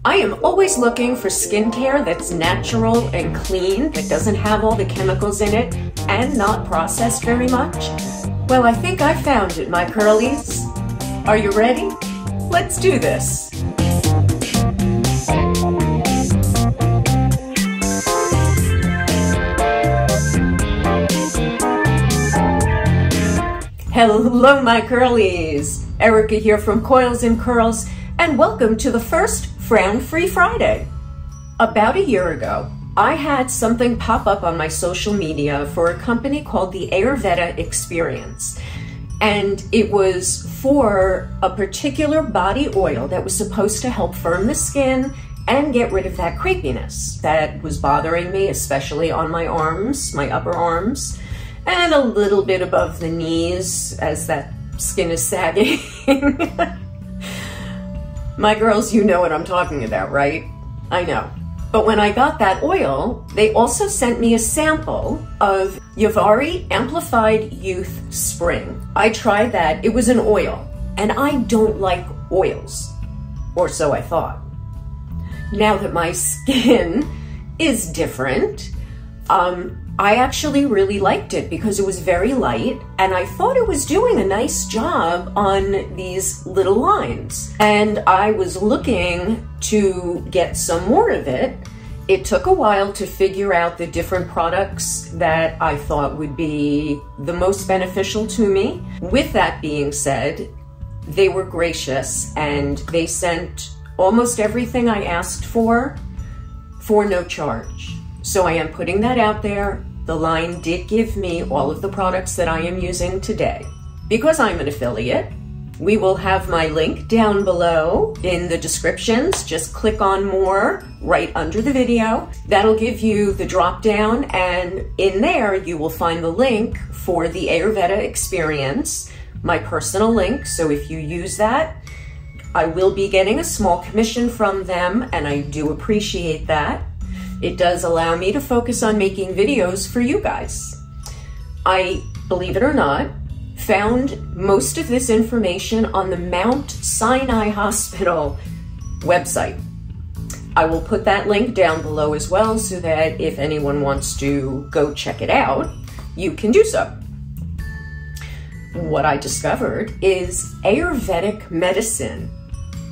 I am always looking for skincare that's natural and clean, that doesn't have all the chemicals in it, and not processed very much. Well, I think I found it, my curlies. Are you ready? Let's do this. Hello, my curlies. Erica here from Coils and Curls, and welcome to the first Frown-Free Friday. About a year ago, I had something pop up on my social media for a company called the Ayurvedic Experience. And it was for a particular body oil that was supposed to help firm the skin and get rid of that crepiness that was bothering me, especially on my arms, my upper arms, and a little bit above the knees as that skin is sagging. My girls, you know what I'm talking about, right? I know. But when I got that oil, they also sent me a sample of iYura Amplified Youth Spring. I tried that. It was an oil, and I don't like oils, or so I thought. Now that my skin is different, I actually really liked it because it was very light, and I thought it was doing a nice job on these little lines. And I was looking to get some more of it. It took a while to figure out the different products that I thought would be the most beneficial to me. With that being said, they were gracious and they sent almost everything I asked for no charge. So I am putting that out there. The line did give me all of the products that I am using today. Because I'm an affiliate, we will have my link down below in the descriptions. Just click on more right under the video. That'll give you the drop down, and in there you will find the link for the Ayurveda Experience, my personal link. So if you use that, I will be getting a small commission from them, and I do appreciate that. It does allow me to focus on making videos for you guys. I, believe it or not, found most of this information on the Mount Sinai Hospital website. I will put that link down below as well so that if anyone wants to go check it out, you can do so. What I discovered is Ayurvedic medicine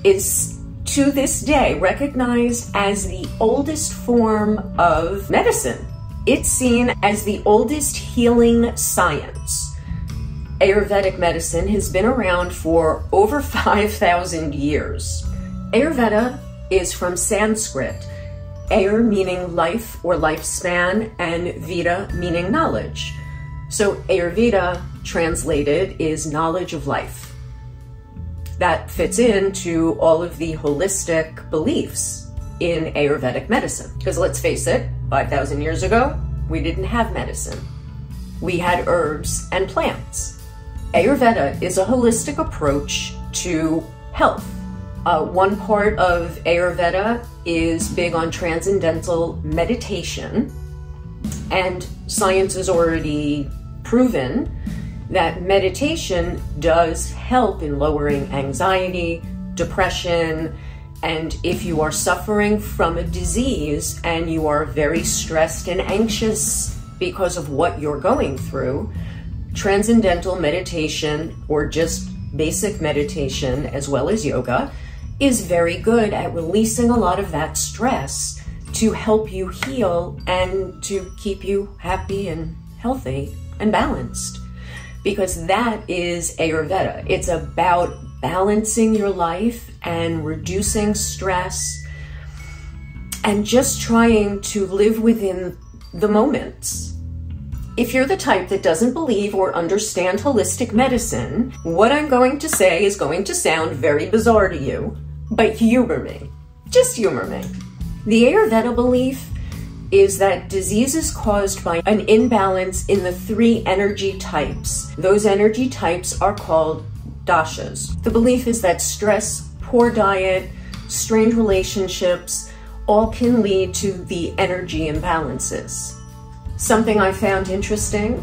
is to this day recognized as the oldest form of medicine. It's seen as the oldest healing science. Ayurvedic medicine has been around for over 5,000 years. Ayurveda is from Sanskrit, Ayur meaning life or lifespan, and Veda meaning knowledge. So Ayurveda translated is knowledge of life. That fits into all of the holistic beliefs in Ayurvedic medicine. Because let's face it, 5,000 years ago, we didn't have medicine. We had herbs and plants. Ayurveda is a holistic approach to health. One part of Ayurveda is big on transcendental meditation, and science has already proven that meditation does help in lowering anxiety, depression, and if you are suffering from a disease and you are very stressed and anxious because of what you're going through, transcendental meditation, or just basic meditation as well as yoga, is very good at releasing a lot of that stress to help you heal and to keep you happy and healthy and balanced. Because that is Ayurveda. It's about balancing your life and reducing stress and just trying to live within the moments. If you're the type that doesn't believe or understand holistic medicine, what I'm going to say is going to sound very bizarre to you, but humor me. Just humor me. The Ayurveda belief is that disease is caused by an imbalance in the 3 energy types. Those energy types are called dashas. The belief is that stress, poor diet, strained relationships, all can lead to the energy imbalances. Something I found interesting,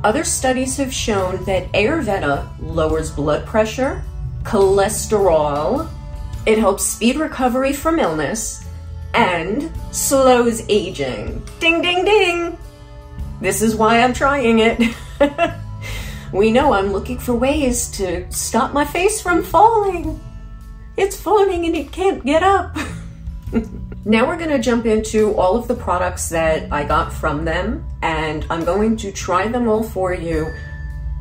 other studies have shown that Ayurveda lowers blood pressure, cholesterol, It helps speed recovery from illness and slows aging. Ding, ding, ding. This is why I'm trying it. We know I'm looking for ways to stop my face from falling. It's falling and it can't get up. Now we're gonna jump into all of the products that I got from them, and I'm going to try them all for you,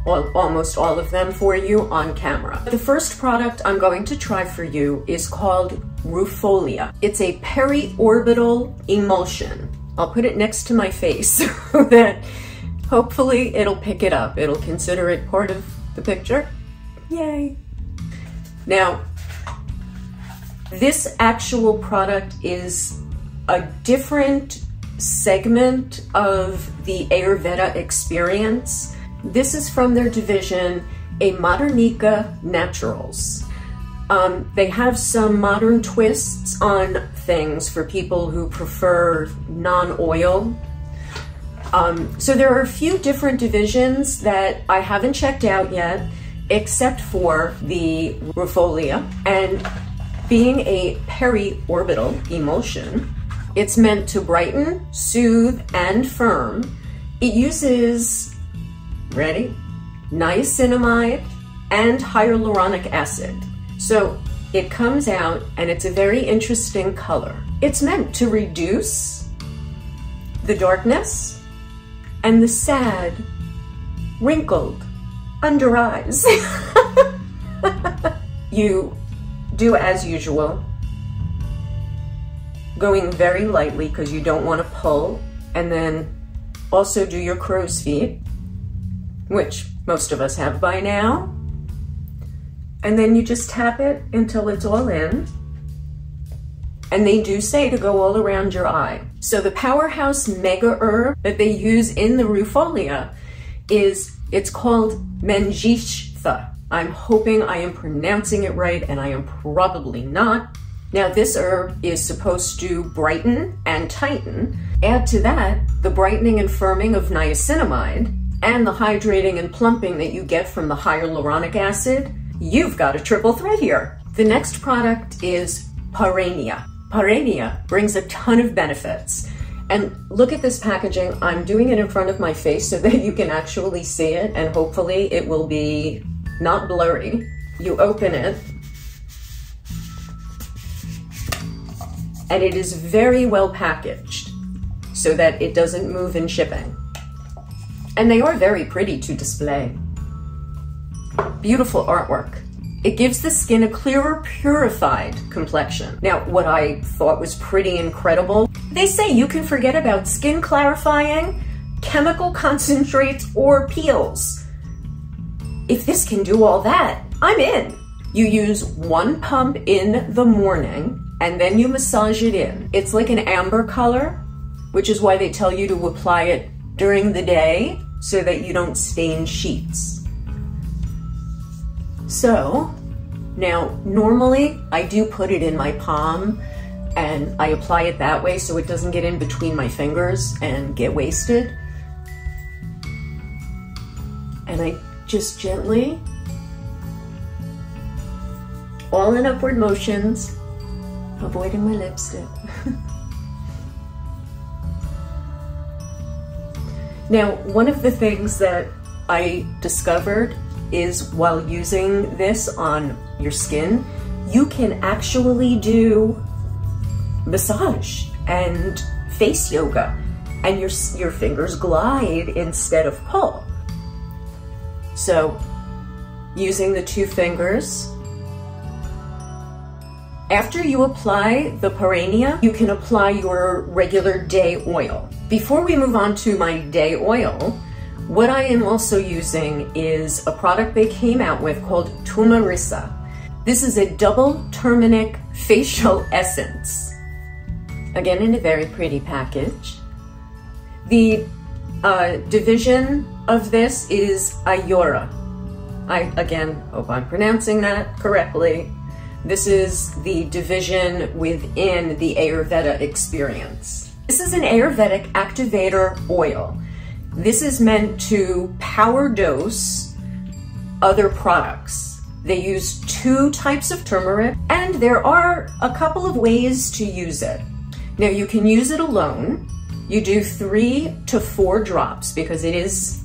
well, almost all of them for you on camera. The first product I'm going to try for you is called Rufolia. It's a peri-orbital emulsion. I'll put it next to my face so that hopefully it'll pick it up. It'll consider it part of the picture. Yay. Now, this actual product is a different segment of the Ayurveda experience. This is from their division, A Modernica Naturals. They have some modern twists on things for people who prefer non-oil. So there are a few different divisions that I haven't checked out yet, except for the Rufolia. And being a peri-orbital emulsion, it's meant to brighten, soothe, and firm. It uses, ready? Niacinamide and hyaluronic acid. So it comes out and it's a very interesting color. It's meant to reduce the darkness and the sad, wrinkled under eyes. You do as usual, going very lightly because you don't want to pull, and then also do your crow's feet, which most of us have by now. And then you just tap it until it's all in. And they do say to go all around your eye. So the powerhouse mega herb that they use in the Rufolia it's called Menjishtha. I'm hoping I am pronouncing it right, and I am probably not. Now this herb is supposed to brighten and tighten. Add to that the brightening and firming of niacinamide and the hydrating and plumping that you get from the hyaluronic acid. You've got a triple threat here. The next product is Parenia. Parenia brings a ton of benefits. And look at this packaging. I'm doing it in front of my face so that you can actually see it, and hopefully it will be not blurry. You open it, and it is very well packaged so that it doesn't move in shipping. And they are very pretty to display. Beautiful artwork. It gives the skin a clearer, purified complexion. Now, what I thought was pretty incredible, they say you can forget about skin clarifying, chemical concentrates, or peels. If this can do all that, I'm in. You use one pump in the morning, and then you massage it in. It's like an amber color, which is why they tell you to apply it during the day so that you don't stain sheets. So now normally I do put it in my palm and I apply it that way so it doesn't get in between my fingers and get wasted. And I just gently, all in upward motions, avoiding my lipstick. Now, one of the things that I discovered is while using this on your skin, you can actually do massage and face yoga, and your fingers glide instead of pull. So, using the two fingers, after you apply the Parenia, you can apply your regular day oil. Before we move on to my day oil, what I am also using is a product they came out with called Tumarissa. This is a double turmeric facial essence. Again, in a very pretty package. The division of this is iYura. I, again, hope I'm pronouncing that correctly. This is the division within the Ayurveda experience. This is an Ayurvedic activator oil. This is meant to power dose other products. They use 2 types of turmeric, and there are a couple of ways to use it. Now you can use it alone. You do 3 to 4 drops because it is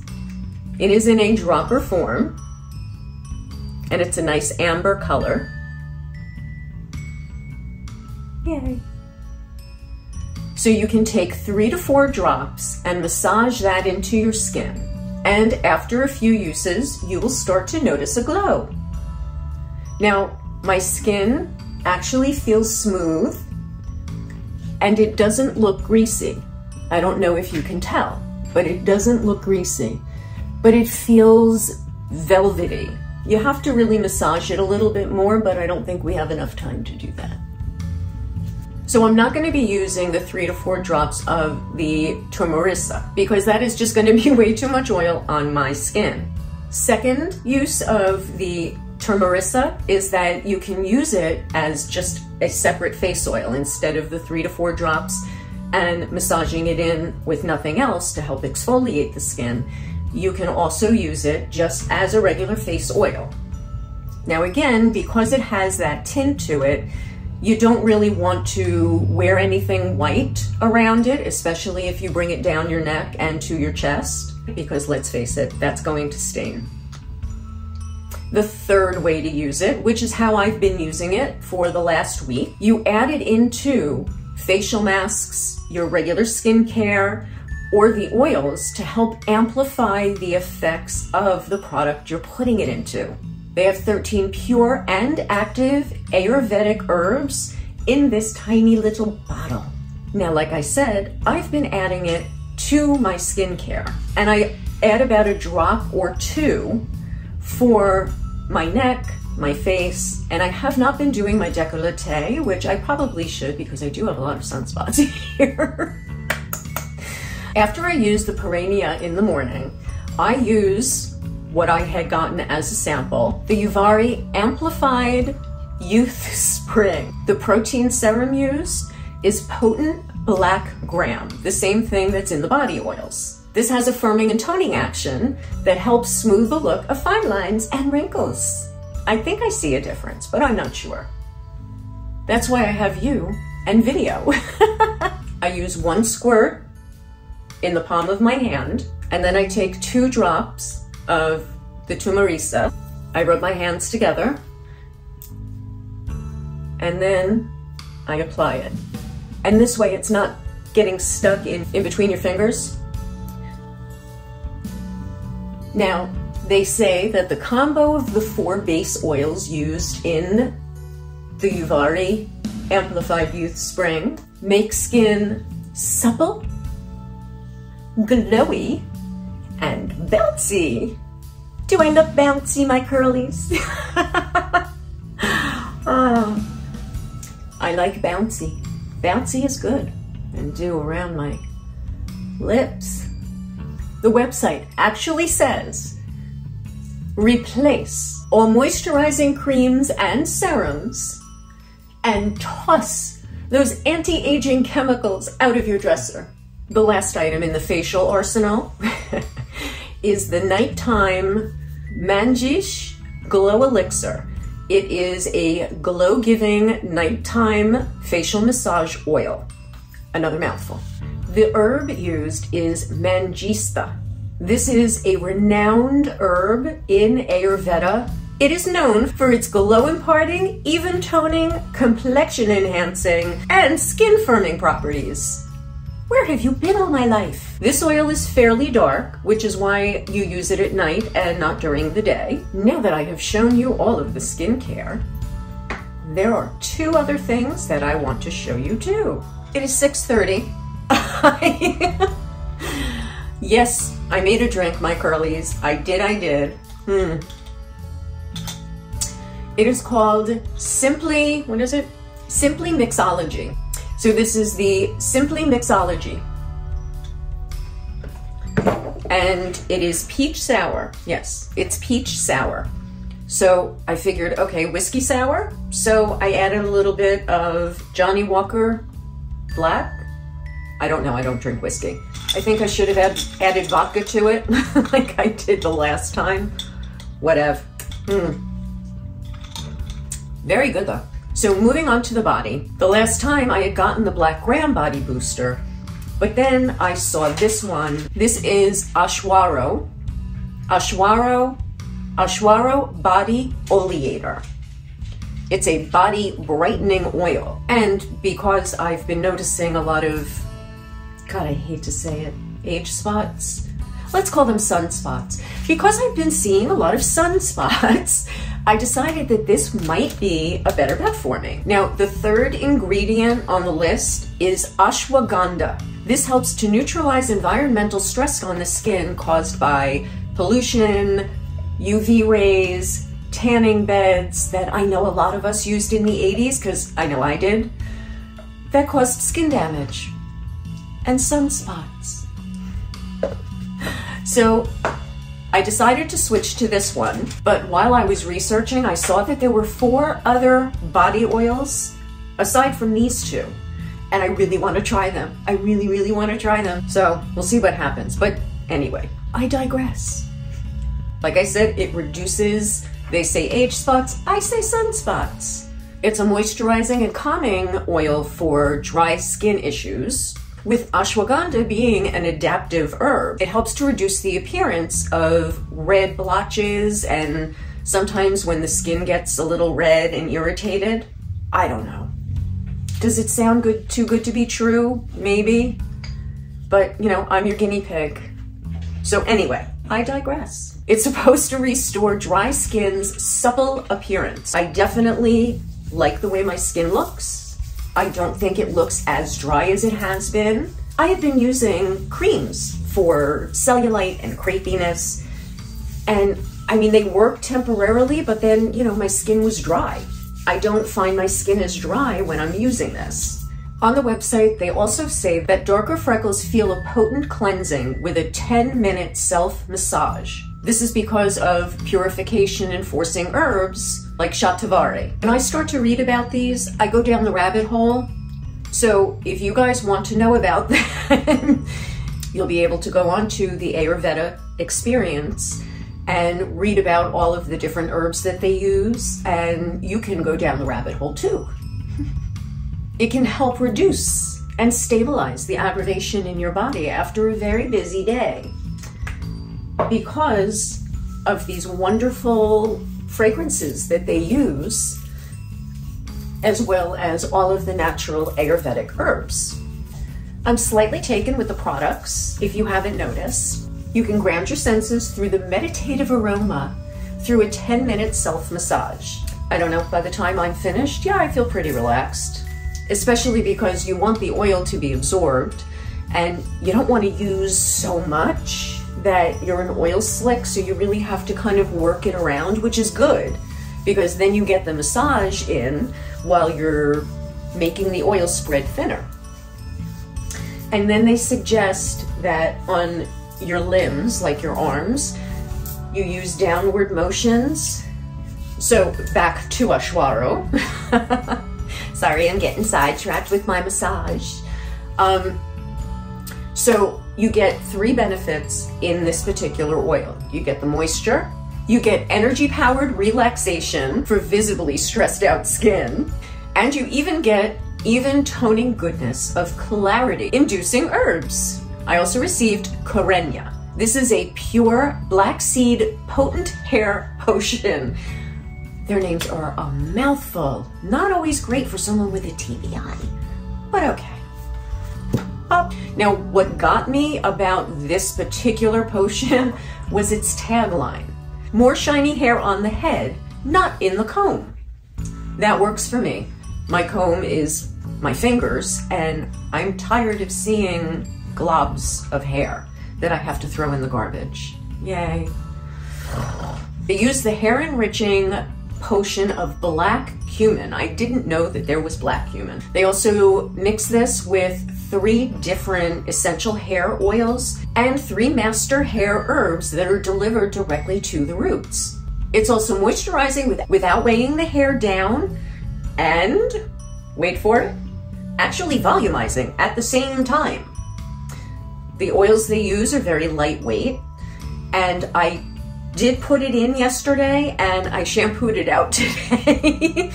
in a dropper form, and it's a nice amber color. Yay. So you can take 3 to 4 drops and massage that into your skin. And after a few uses, you will start to notice a glow. Now, my skin actually feels smooth and it doesn't look greasy. I don't know if you can tell, but it doesn't look greasy, but it feels velvety. You have to really massage it a little bit more, but I don't think we have enough time to do that. So I'm not going to be using the 3 to 4 drops of the turmerica because that is just going to be way too much oil on my skin. Second use of the turmerica is that you can use it as just a separate face oil instead of the 3 to 4 drops and massaging it in with nothing else to help exfoliate the skin. You can also use it just as a regular face oil. Now again, because it has that tint to it, you don't really want to wear anything white around it, especially if you bring it down your neck and to your chest, because let's face it, that's going to stain. The third way to use it, which is how I've been using it for the last week, you add it into facial masks, your regular skincare, or the oils to help amplify the effects of the product you're putting it into. They have 13 pure and active Ayurvedic herbs in this tiny little bottle. Now, like I said, I've been adding it to my skincare, and I add about a drop or 2 for my neck, my face, and I have not been doing my décolleté, which I probably should because I do have a lot of sunspots here. After I use the Perennia in the morning, I use what I had gotten as a sample, the Uvari Amplified Youth Spring. The protein serum used is potent black gram, the same thing that's in the body oils. This has a firming and toning action that helps smooth the look of fine lines and wrinkles. I think I see a difference, but I'm not sure. That's why I have you and video. I use 1 squirt in the palm of my hand, and then I take 2 drops of the turmerica. I rub my hands together, and then I apply it. And this way it's not getting stuck in between your fingers. Now, they say that the combo of the 4 base oils used in the Uvari Amplified Youth Spring makes skin supple, glowy, and bouncy. Do I look bouncy, my curlies? Oh, I like bouncy. Bouncy is good. And do around my lips. The website actually says, replace all moisturizing creams and serums and toss those anti-aging chemicals out of your dresser. The last item in the facial arsenal is the Nighttime Manjish Glow Elixir. It is a glow-giving nighttime facial massage oil. Another mouthful. The herb used is Mangista. This is a renowned herb in Ayurveda. It is known for its glow-imparting, even-toning, complexion-enhancing, and skin-firming properties. Where have you been all my life? This oil is fairly dark, which is why you use it at night and not during the day. Now that I have shown you all of the skincare, there are 2 other things that I want to show you too. It is 6:30. Yes, I made a drink, my curlies. I did. It is called Simply, what is it? Simply Mixology. So this is the Simply Mixology. And it is peach sour. Yes, it's peach sour. So I figured, okay, whiskey sour. So I added a little bit of Johnny Walker Black. I don't know, I don't drink whiskey. I think I should have added vodka to it like I did the last time. Whatever. Very good though. So moving on to the body. The last time I had gotten the Black Gram Body Booster, but then I saw this one. This is Ashwaro Body Oleator. It's a body brightening oil. And because I've been noticing a lot of, God, I hate to say it, age spots. Let's call them sunspots. Because I've been seeing a lot of sunspots, I decided that this might be a better bet for me. Now, the third ingredient on the list is ashwagandha. This helps to neutralize environmental stress on the skin caused by pollution, UV rays, tanning beds that I know a lot of us used in the 80s, because I know I did, that caused skin damage and sunspots. So I decided to switch to this one, but while I was researching, I saw that there were 4 other body oils aside from these 2, and I really want to try them. I really, really want to try them. So we'll see what happens. But anyway, I digress. Like I said, it reduces, they say age spots, I say sunspots. It's a moisturizing and calming oil for dry skin issues, with ashwagandha being an adaptive herb. It helps to reduce the appearance of red blotches, and sometimes when the skin gets a little red and irritated. I don't know. Does it sound good, too good to be true? Maybe. But, you know, I'm your guinea pig. So anyway, I digress. It's supposed to restore dry skin's supple appearance. I definitely like the way my skin looks. I don't think it looks as dry as it has been. I have been using creams for cellulite and crepiness, and I mean, they work temporarily, but then, you know, my skin was dry. I don't find my skin as dry when I'm using this. On the website, they also say that darker freckles feel a potent cleansing with a 10-minute self-massage. This is because of purification enforcing herbs like shatavari. When I start to read about these, I go down the rabbit hole. So if you guys want to know about them, you'll be able to go on to the Ayurvedic Experience and read about all of the different herbs that they use, and you can go down the rabbit hole too. It can help reduce and stabilize the aggravation in your body after a very busy day, because of these wonderful fragrances that they use, as well as all of the natural Ayurvedic herbs. I'm slightly taken with the products, if you haven't noticed. You can ground your senses through the meditative aroma through a 10-minute self-massage. I don't know, by the time I'm finished, yeah, I feel pretty relaxed, especially because you want the oil to be absorbed, and you don't want to use so much that you're an oil slick, so you really have to kind of work it around, which is good, because then you get the massage in while you're making the oil spread thinner. And then they suggest that on your limbs, like your arms, you use downward motions. So back to Ashwaro. Sorry, I'm getting sidetracked with my massage. So you get 3 benefits in this particular oil. You get the moisture, you get energy-powered relaxation for visibly stressed out skin, and you even get even toning goodness of clarity-inducing herbs. I also received Korenya. This is a pure black seed potent hair potion. Their names are a mouthful. Not always great for someone with a TBI, but okay. Now, what got me about this particular potion was its tagline: more shiny hair on the head, not in the comb. That works for me. My comb is my fingers, and I'm tired of seeing globs of hair that I have to throw in the garbage. Yay. They use the hair enriching potion of black cumin. I didn't know that there was black cumin. They also mix this with 3 different essential hair oils and 3 master hair herbs that are delivered directly to the roots. It's also moisturizing without weighing the hair down, and, wait for it, actually volumizing at the same time. The oils they use are very lightweight, and I did put it in yesterday and I shampooed it out today.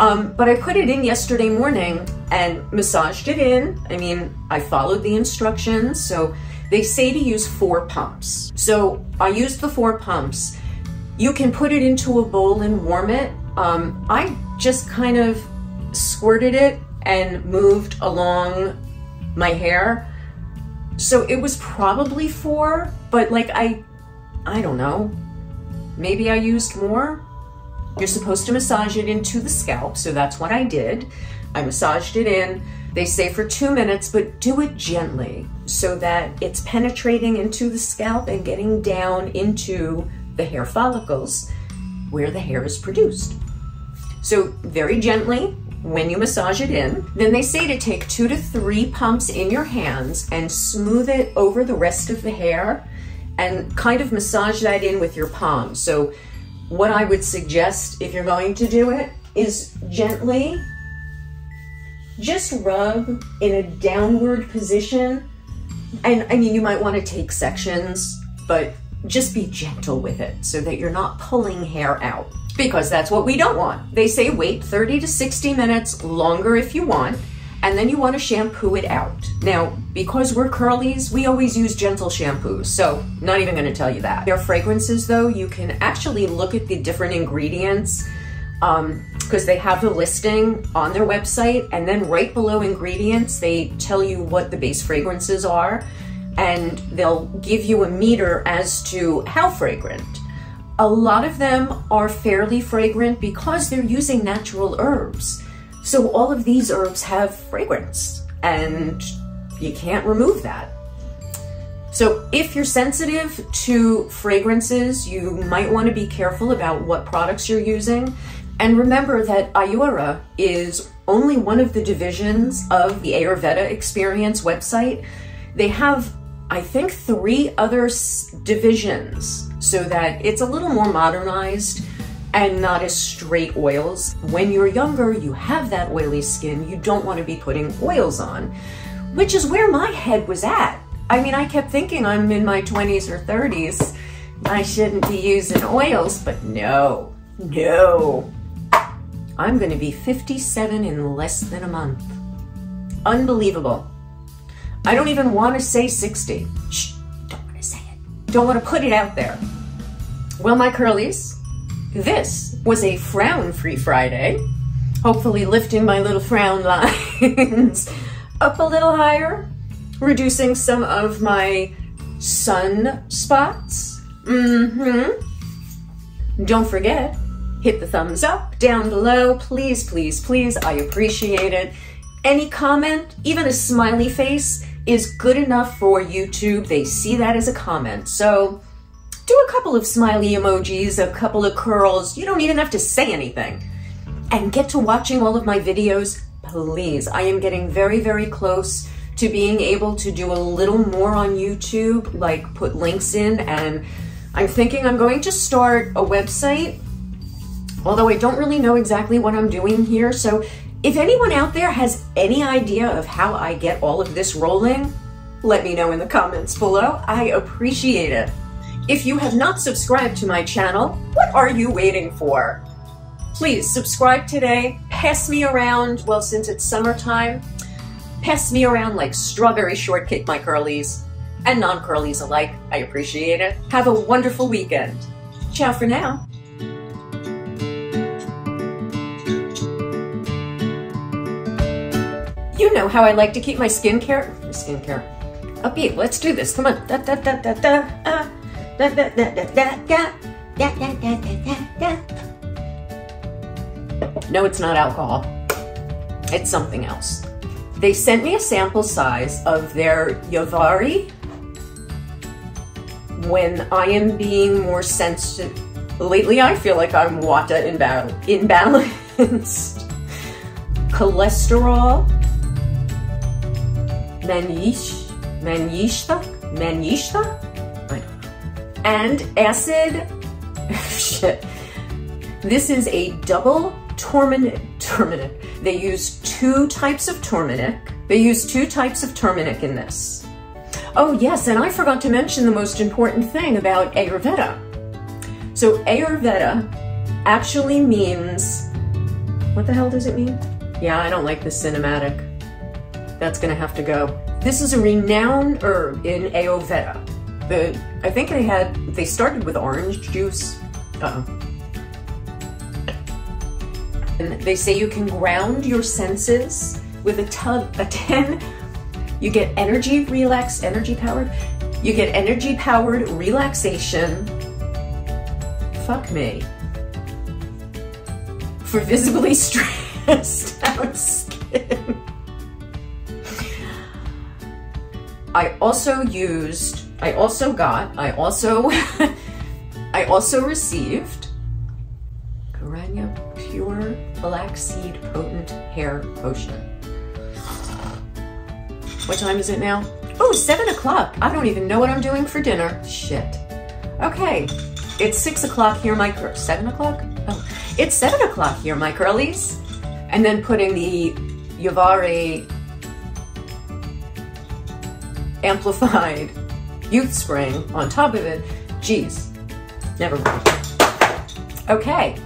But I put it in yesterday morning and massaged it in. I mean, I followed the instructions. So they say to use 4 pumps. So I used the 4 pumps. You can put it into a bowl and warm it. I just kind of squirted it and moved along my hair. So it was probably 4, but like I don't know, maybe I used more. You're supposed to massage it into the scalp, so that's what I did. I massaged it in. They say for 2 minutes, but do it gently so that it's penetrating into the scalp and getting down into the hair follicles where the hair is produced. So very gently when you massage it in. Then they say to take 2 to 3 pumps in your hands and smooth it over the rest of the hair and kind of massage that in with your palms. So what I would suggest if you're going to do it is gently just rub in a downward position. And I mean, you might want to take sections, but just be gentle with it so that you're not pulling hair out, because that's what we don't want. They say wait 30 to 60 minutes longer if you want, and then you want to shampoo it out. Now, because we're curlies, we always use gentle shampoos, so not even going to tell you that. Their fragrances though, you can actually look at the different ingredients because they have the listing on their website, and then right below ingredients, they tell you what the base fragrances are, and they'll give you a meter as to how fragrant. A lot of them are fairly fragrant because they're using natural herbs. So all of these herbs have fragrance and you can't remove that. So if you're sensitive to fragrances, you might want to be careful about what products you're using. And remember that iYura is only one of the divisions of the Ayurveda Experience website. They have, I think, 3 other divisions so that it's a little more modernized and not as straight oils. When you're younger, you have that oily skin. You don't want to be putting oils on, which is where my head was at. I mean, I kept thinking I'm in my 20s or 30s. I shouldn't be using oils, but no. I'm going to be 57 in less than a month. Unbelievable. I don't even want to say 60. Shh, don't want to say it. Don't want to put it out there. Well, my curlies, this was a frown-free Friday. Hopefully lifting my little frown lines up a little higher, reducing some of my sun spots. Don't forget, hit the thumbs up down below. Please, please, please, I appreciate it. Any comment, even a smiley face, is good enough for YouTube. They see that as a comment. So do a couple of smiley emojis, a couple of curls. You don't even have to say anything. And get to watching all of my videos, please. I am getting very, very close to being able to do a little more on YouTube, like put links in, and I'm thinking I'm going to start a website, although I don't really know exactly what I'm doing here. So if anyone out there has any idea of how I get all of this rolling, let me know in the comments below. I appreciate it. If you have not subscribed to my channel, what are you waiting for? Please subscribe today. Pass me around, well, since it's summertime, pass me around like strawberry shortcake, my curlies, and non-curlies alike. I appreciate it. Have a wonderful weekend. Ciao for now. You know how I like to keep my skincare upbeat. Let's do this. Come on. No, it's not alcohol. It's something else. They sent me a sample size of their Yavari when I am being more sensitive. Lately, I feel like I'm Vata imbalanced. Cholesterol, Manishta? I don't know. And acid, shit. This is a double turmeric. They use 2 types of turmeric. They use 2 types of turmeric in this. Oh yes, and I forgot to mention the most important thing about Ayurveda. So Ayurveda actually means, What the hell does it mean? Yeah, I don't like the cinematic. That's gonna have to go. This is a renowned herb in Ayurveda. I think they started with orange juice. And they say you can ground your senses with a 10. You get energy powered. You get energy powered relaxation. Fuck me. For visibly stressed out skin. I also received Garanya Pure Flaxseed Potent Hair Potion. What time is it now? Oh, 7 o'clock. I don't even know what I'm doing for dinner. Shit. Okay, it's 6 o'clock here, 7 o'clock? Oh, it's 7 o'clock here, my girlies. And then putting the Yavari Amplified Youth Spring on top of it. Jeez, never mind. Okay.